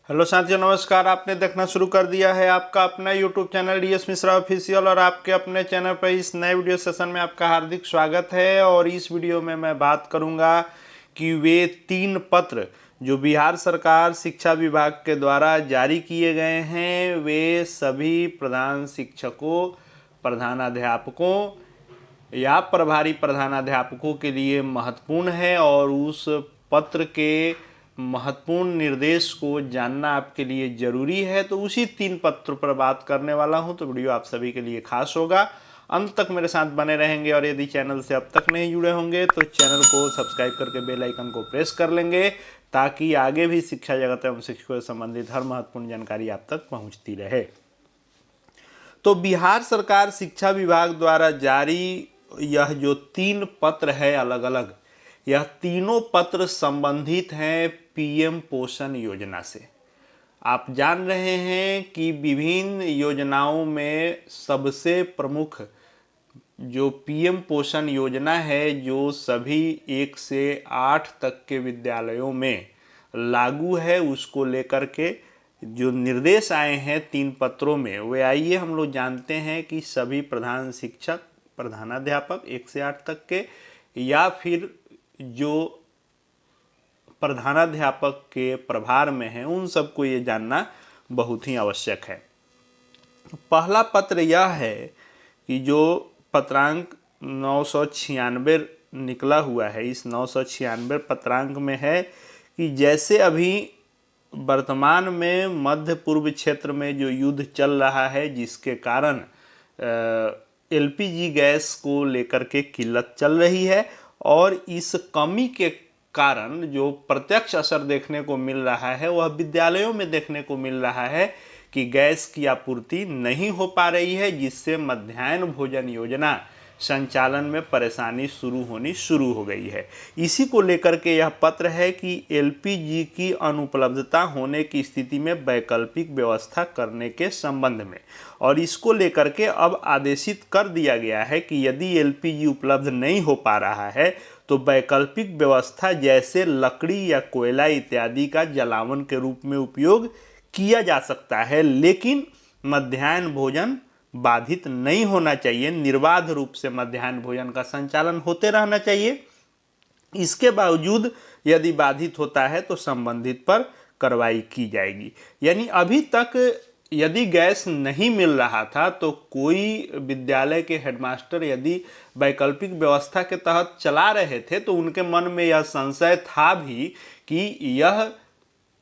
Hello साथियों, नमस्कार। आपने देखना शुरू कर दिया है आपका अपना YouTube channel DS Mishra official और आपके अपने चैनल पर इस नए वीडियो सेशन में आपका हार्दिक स्वागत है। और इस वीडियो में मैं बात करूंगा कि वे 3 पत्र जो बिहार सरकार शिक्षा विभाग के द्वारा जारी किए गए हैं वे सभी प्रधान शिक्षकों, प्रधानाध्यापकों या प्रभारी प्रधानाध्यापकों के लिए महत्वपूर्ण है और उस पत्र के महत्वपूर्ण निर्देश को जानना आपके लिए ज़रूरी है। तो उसी 3 पत्र पर बात करने वाला हूं, तो वीडियो आप सभी के लिए खास होगा। अंत तक मेरे साथ बने रहेंगे और यदि चैनल से अब तक नहीं जुड़े होंगे तो चैनल को सब्सक्राइब करके बेल आइकन को प्रेस कर लेंगे ताकि आगे भी शिक्षा जगत एवं शिक्षकों से संबंधित हर महत्वपूर्ण जानकारी आप तक पहुंचती रहे। तो बिहार सरकार शिक्षा विभाग द्वारा जारी यह जो 3 पत्र है अलग अलग, यह तीनों पत्र संबंधित हैं पीएम पोषण योजना से। आप जान रहे हैं कि विभिन्न योजनाओं में सबसे प्रमुख जो पीएम पोषण योजना है, जो सभी 1 से 8 तक के विद्यालयों में लागू है, उसको लेकर के जो निर्देश आए हैं 3 पत्रों में, वे आइए हम लोग जानते हैं कि सभी प्रधान शिक्षक, प्रधानाध्यापक 1 से 8 तक के या फिर जो प्रधानाध्यापक के प्रभार में हैं उन सबको ये जानना बहुत ही आवश्यक है। पहला पत्र यह है कि जो पत्रांक 996 निकला हुआ है, इस 996 पत्रांक में है कि जैसे अभी वर्तमान में मध्य पूर्व क्षेत्र में जो युद्ध चल रहा है, जिसके कारण एलपीजी गैस को लेकर के किल्लत चल रही है और इस कमी के कारण जो प्रत्यक्ष असर देखने को मिल रहा है वह विद्यालयों में देखने को मिल रहा है कि गैस की आपूर्ति नहीं हो पा रही है, जिससे मध्याह्न भोजन योजना संचालन में परेशानी शुरू हो गई है। इसी को लेकर के यह पत्र है कि एलपीजी की अनुपलब्धता होने की स्थिति में वैकल्पिक व्यवस्था करने के संबंध में, और इसको लेकर के अब आदेशित कर दिया गया है कि यदि एलपीजी उपलब्ध नहीं हो पा रहा है तो वैकल्पिक व्यवस्था जैसे लकड़ी या कोयला इत्यादि का जलावन के रूप में उपयोग किया जा सकता है, लेकिन मध्याह्न भोजन बाधित नहीं होना चाहिए। निर्बाध रूप से मध्याह्न भोजन का संचालन होते रहना चाहिए। इसके बावजूद यदि बाधित होता है तो संबंधित पर कार्रवाई की जाएगी। यानी अभी तक यदि गैस नहीं मिल रहा था तो कोई विद्यालय के हेडमास्टर यदि वैकल्पिक व्यवस्था के तहत चला रहे थे तो उनके मन में यह संशय था भी कि यह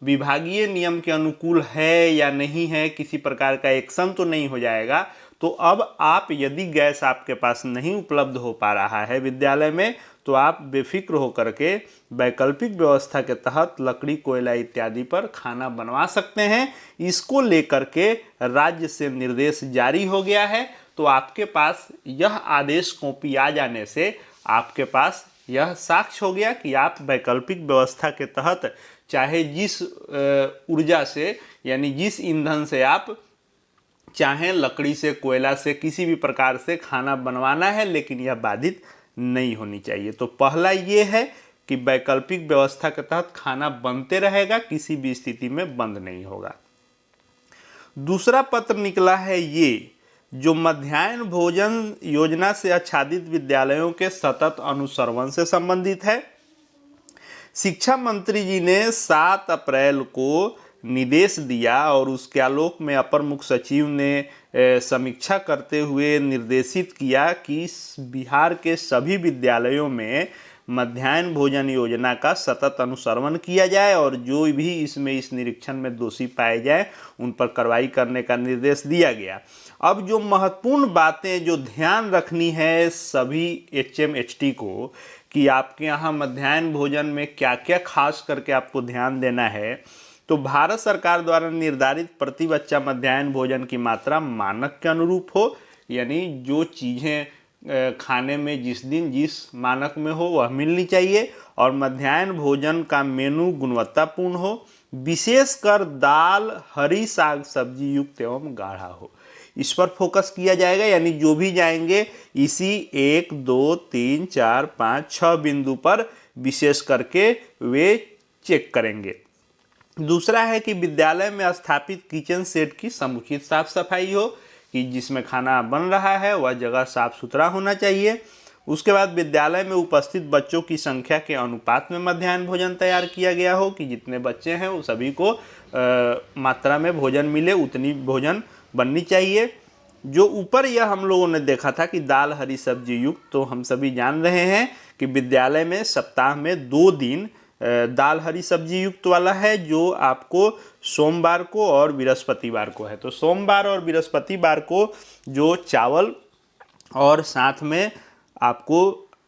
विभागीय नियम के अनुकूल है या नहीं है, किसी प्रकार का एक्शन तो नहीं हो जाएगा। तो अब आप यदि गैस आपके पास नहीं उपलब्ध हो पा रहा है विद्यालय में तो आप बेफिक्र होकर के वैकल्पिक व्यवस्था के तहत लकड़ी, कोयला इत्यादि पर खाना बनवा सकते हैं। इसको लेकर के राज्य से निर्देश जारी हो गया है। तो आपके पास यह आदेश कॉपी आ जाने से आपके पास यह साक्ष्य हो गया कि आप वैकल्पिक व्यवस्था के तहत चाहे जिस ऊर्जा से, यानी जिस ईंधन से आप चाहें, लकड़ी से, कोयला से, किसी भी प्रकार से खाना बनवाना है, लेकिन यह बाधित नहीं होनी चाहिए। तो पहला ये है कि वैकल्पिक व्यवस्था के तहत खाना बनते रहेगा, किसी भी स्थिति में बंद नहीं होगा। दूसरा पत्र निकला है ये जो मध्याह्न भोजन योजना से आच्छादित विद्यालयों के सतत अनुश्रवण से संबंधित है। शिक्षा मंत्री जी ने 7 अप्रैल को निर्देश दिया और उसके आलोक में अपर मुख्य सचिव ने समीक्षा करते हुए निर्देशित किया कि बिहार के सभी विद्यालयों में मध्याह्न भोजन योजना का सतत अनुश्रवण किया जाए और जो भी इसमें इस निरीक्षण में दोषी पाए जाए उन पर कार्रवाई करने का निर्देश दिया गया। अब जो महत्वपूर्ण बातें जो ध्यान रखनी है सभी एचएमएचटी को कि आपके यहाँ मध्याह्न भोजन में क्या क्या खास करके आपको ध्यान देना है, तो भारत सरकार द्वारा निर्धारित प्रति बच्चा मध्याह्न भोजन की मात्रा मानक के अनुरूप हो, यानी जो चीज़ें खाने में जिस दिन जिस मानक में हो वह मिलनी चाहिए, और मध्याह्न भोजन का मेनू गुणवत्तापूर्ण हो, विशेषकर दाल, हरी साग सब्जी युक्त एवं गाढ़ा हो। इस पर फोकस किया जाएगा। यानी जो भी जाएंगे इसी 1, 2, 3, 4, 5, 6 बिंदु पर विशेष करके वे चेक करेंगे। दूसरा है कि विद्यालय में स्थापित किचन सेट की समुचित साफ सफाई हो, कि जिसमें खाना बन रहा है वह जगह साफ सुथरा होना चाहिए। उसके बाद विद्यालय में उपस्थित बच्चों की संख्या के अनुपात में मध्याह्न भोजन तैयार किया गया हो, कि जितने बच्चे हैं वो सभी को मात्रा में भोजन मिले, उतनी भोजन बननी चाहिए। जो ऊपर यह हम लोगों ने देखा था कि दाल हरी सब्जी युक्त, तो हम सभी जान रहे हैं कि विद्यालय में सप्ताह में 2 दिन दाल हरी सब्जी युक्त वाला है, जो आपको सोमवार को और बृहस्पतिवार को है। तो सोमवार और बृहस्पतिवार को जो चावल और साथ में आपको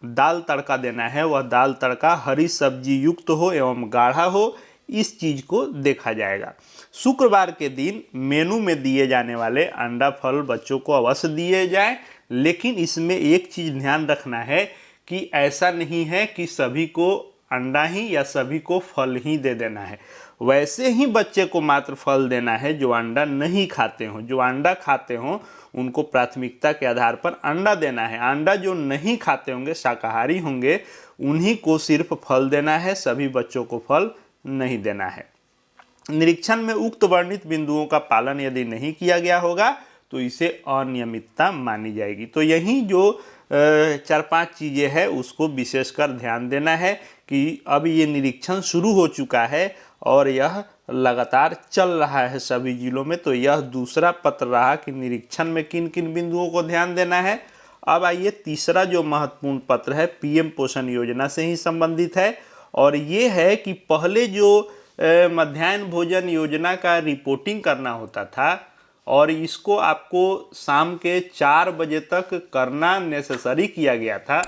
दाल तड़का देना है, वह दाल तड़का हरी सब्जी युक्त हो एवं गाढ़ा हो, इस चीज़ को देखा जाएगा। शुक्रवार के दिन मेनू में दिए जाने वाले अंडा फल बच्चों को अवश्य दिए जाएं, लेकिन इसमें एक चीज़ ध्यान रखना है कि ऐसा नहीं है कि सभी को अंडा ही या सभी को फल ही दे देना है। वैसे ही बच्चे को मात्र फल देना है जो अंडा नहीं खाते हों। जो अंडा खाते हों उनको प्राथमिकता के आधार पर अंडा देना है। अंडा जो नहीं खाते होंगे, शाकाहारी होंगे, उन्हीं को सिर्फ फल देना है, सभी बच्चों को फल नहीं देना है। निरीक्षण में उक्त वर्णित बिंदुओं का पालन यदि नहीं किया गया होगा तो इसे अनियमितता मानी जाएगी। तो यही जो 4-5 चीज़ें हैं उसको विशेषकर ध्यान देना है कि अब ये निरीक्षण शुरू हो चुका है और यह लगातार चल रहा है सभी जिलों में। तो यह दूसरा पत्र रहा कि निरीक्षण में किन किन बिंदुओं को ध्यान देना है। अब आइए तीसरा जो महत्वपूर्ण पत्र है पीएम पोषण योजना से ही संबंधित है, और ये है कि पहले जो मध्याह्न भोजन योजना का रिपोर्टिंग करना होता था और इसको आपको शाम के 4 बजे तक करना नेसेसरी किया गया था।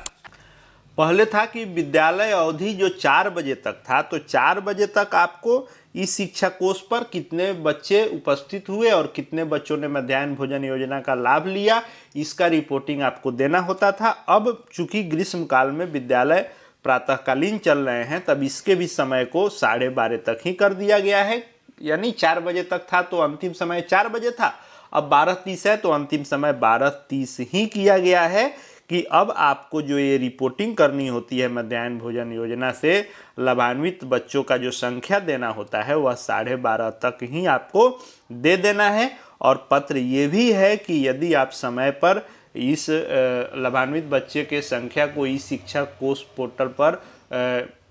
पहले था कि विद्यालय अवधि जो 4 बजे तक था, तो 4 बजे तक आपको इस शिक्षा कोष पर कितने बच्चे उपस्थित हुए और कितने बच्चों ने मध्याह्न भोजन योजना का लाभ लिया, इसका रिपोर्टिंग आपको देना होता था। अब चूंकि ग्रीष्मकाल में विद्यालय प्रातःकालीन चल रहे हैं, तब इसके भी समय को 12:30 तक ही कर दिया गया है। यानी 4 बजे तक था तो अंतिम समय 4 बजे था, अब 12:30 है तो अंतिम समय 12:30 ही किया गया है कि अब आपको जो ये रिपोर्टिंग करनी होती है मध्याह्न भोजन योजना से लाभान्वित बच्चों का जो संख्या देना होता है वह 12:30 तक ही आपको दे देना है। और पत्र ये भी है कि यदि आप समय पर इस लाभान्वित बच्चे के संख्या को इस शिक्षा कोष पोर्टल पर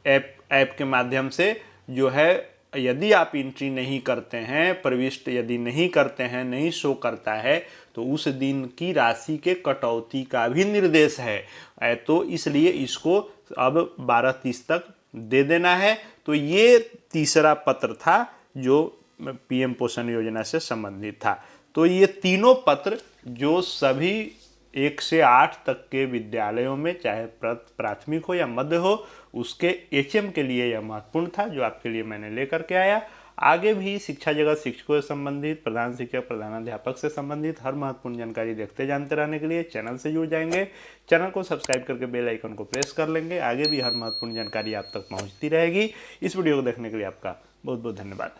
ऐप के माध्यम से जो है यदि आप एंट्री नहीं करते हैं, प्रविष्ट यदि नहीं करते हैं, नहीं शो करता है, तो उस दिन की राशि के कटौती का भी निर्देश है। तो इसलिए इसको अब 12:30 तक दे देना है। तो ये तीसरा पत्र था जो पीएम पोषण योजना से संबंधित था। तो ये तीनों पत्र जो सभी 1 से 8 तक के विद्यालयों में, चाहे प्राथमिक हो या मध्य हो, उसके एचएम के लिए यह महत्वपूर्ण था जो आपके लिए मैंने लेकर के आया। आगे भी शिक्षा जगत, शिक्षकों से संबंधित, प्रधान शिक्षक, प्रधानाध्यापक से संबंधित हर महत्वपूर्ण जानकारी देखते जानते रहने के लिए चैनल से जुड़ जाएंगे। चैनल को सब्सक्राइब करके बेल आइकन को प्रेस कर लेंगे। आगे भी हर महत्वपूर्ण जानकारी आप तक पहुँचती रहेगी। इस वीडियो को देखने के लिए आपका बहुत बहुत धन्यवाद।